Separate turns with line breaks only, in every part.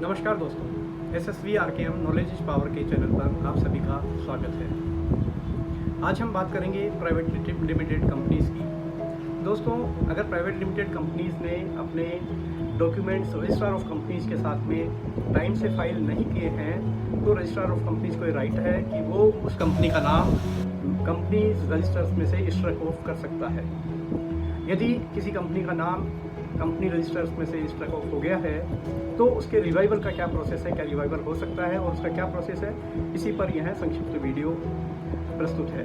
नमस्कार दोस्तों, SSV RKM knowledge is power के चैनल पर आप सभी का स्वागत है। आज हम बात करेंगे प्राइवेट लिमिटेड कंपनीज़ की। दोस्तों, अगर प्राइवेट लिमिटेड कंपनीज़ ने अपने डॉक्यूमेंट्स रजिस्ट्रार ऑफ कंपनीज़ के साथ में टाइम से फाइल नहीं किए हैं तो रजिस्ट्रार ऑफ कंपनीज़ को राइट है कि वो उस कंपनी का नाम कंपनी रजिस्टर्स में से स्ट्राइक ऑफ कर सकता है। यदि किसी कंपनी का नाम कंपनी रजिस्टर्स में से स्ट्राइक ऑफ हो गया है तो उसके रिवाइवल का क्या प्रोसेस है, क्या रिवाइवल हो सकता है और उसका क्या प्रोसेस है, इसी पर यह संक्षिप्त वीडियो प्रस्तुत है।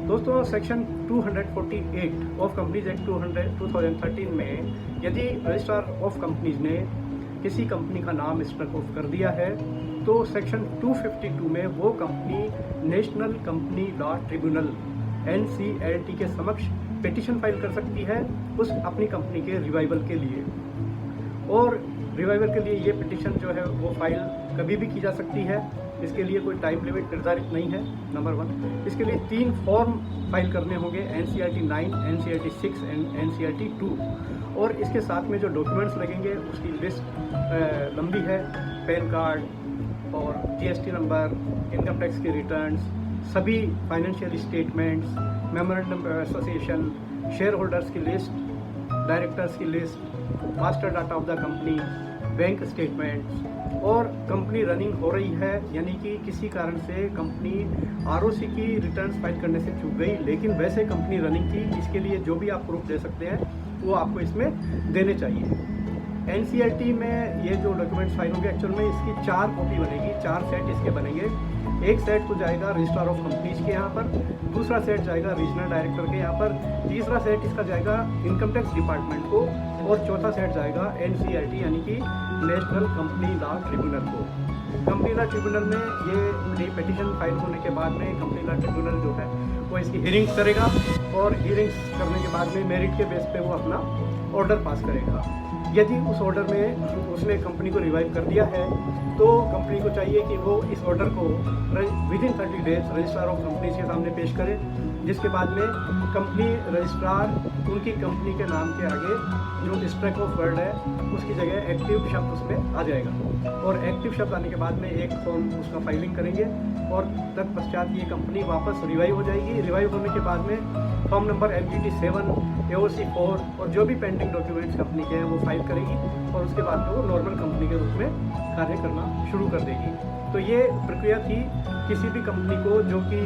दोस्तों, सेक्शन 248 ऑफ कंपनीज एक्ट 2013 में यदि रजिस्ट्रार ऑफ कंपनीज ने किसी कंपनी का नाम स्ट्राइक ऑफ कर दिया है तो सेक्शन 252 में वो company national company law tribunal NCLT के समक्ष पिटीशन फाइल कर सकती है उस अपनी कंपनी के रिवाइवल के लिए। और रिवाइवल के लिए ये पिटीशन जो है वो फाइल कभी भी की जा सकती है। इसके लिए कोई टाइम लिमिट निर्धारित नहीं है। नंबर 1, इसके लिए 3 फॉर्म फाइल करने होंगे, NCLT 9, NCLT 6 एंड NCLT 2। और इसके साथ में जो डॉक्यूमेंट्स लगेंगे उसकी लिस्ट लंबी है। पैन कार्ड और GST नंबर, इनकम टैक्स के रिटर्न्स, सभी financial statements, memorandum association, share holders की लिस्ट, डायरेक्टर्स की list, master data of the company, bank statements. और कंपनी रनिंग हो रही है, यानी कि किसी कारण से कंपनी ROC की रिटर्न्स फाइल करने से चूक गई लेकिन वैसे कंपनी रनिंग थी, इसके लिए जो भी आप प्रूफ दे सकते हैं वो आपको इसमें देने चाहिए। NCLT में ये जो डॉक्यूमेंट्स फाइल होंगे, एक्चुअल में इसकी 4 कॉपी बनेगी, 4 सेट इसके बनेंगे। एक सेट तो जाएगा रजिस्ट्रार ऑफ कंपनीज के यहाँ पर, दूसरा सेट जाएगा रीजनल डायरेक्टर के यहाँ पर, तीसरा सेट इसका जाएगा इनकम टैक्स डिपार्टमेंट को और चौथा सेट जाएगा NCLT यानी कि नेशनल कंपनी लॉ ट्रिब्यूनल को। कंपनी लॉ ट्रिब्यूनल में ये पिटीशन फाइल होने के बाद में कंपनी लॉ ट्रिब्यूनल जो है वो इसकी हियरिंग्स करेगा और हियरिंग्स करने के बाद में मेरिट के बेस पे वो अपना ऑर्डर पास करेगा। यदि उस ऑर्डर में उसने कंपनी को रिवाइव कर दिया है तो कंपनी को चाहिए कि वो इस ऑर्डर को within 30 days registrar of companies के सामने पेश करे, जिसके बाद में कंपनी रजिस्ट्रार उनकी कंपनी के नाम के आगे जो स्ट्राइक ऑफ वर्ड है उसकी जगह एक्टिव शब्द उसमें आ जाएगा और एक्टिव शब्द आने के बाद में एक फॉर्म उसका फाइलिंग करेंगे और तत्पश्चात ये कंपनी वापस रिवाइव हो जाएगी। रिवाइव होने के बाद में फॉर्म नंबर LGT 7, AOC 4 और जो भी पेंडिंग डॉक्यूमेंट्स कंपनी के हैं वो फाइल करेगी और उसके बाद में वो नॉर्मल कंपनी के रूप में कार्य करना शुरू कर देगी। तो ये प्रक्रिया थी किसी भी कंपनी को जो कि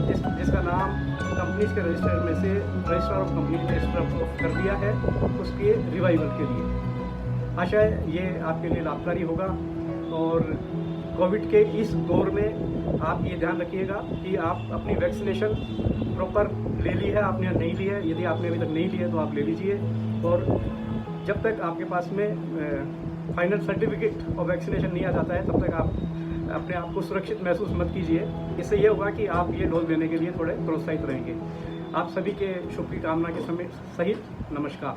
जिसका नाम कंपनीज के रजिस्टर में से रजिस्ट्रार ऑफ कंपनी ने स्ट्राइक ऑफ कर दिया है उसके रिवाइवल के लिए। आशा है ये आपके लिए लाभकारी होगा और कोविड के इस दौर में आप ये ध्यान रखिएगा कि आप अपनी वैक्सीनेशन प्रॉपर ले ली है, आपने नहीं ली है। यदि आपने अभी तक नहीं ली है तो आप ले लीजिए और जब तक आपके पास में फाइनल सर्टिफिकेट ऑफ वैक्सीनेशन नहीं आ जाता है तब तक आप अपने आप को सुरक्षित महसूस मत कीजिए। इससे यह होगा कि आप ये डोज लेने के लिए थोड़े प्रोत्साहित रहेंगे। आप सभी के शुभ की कामना के सहित नमस्कार।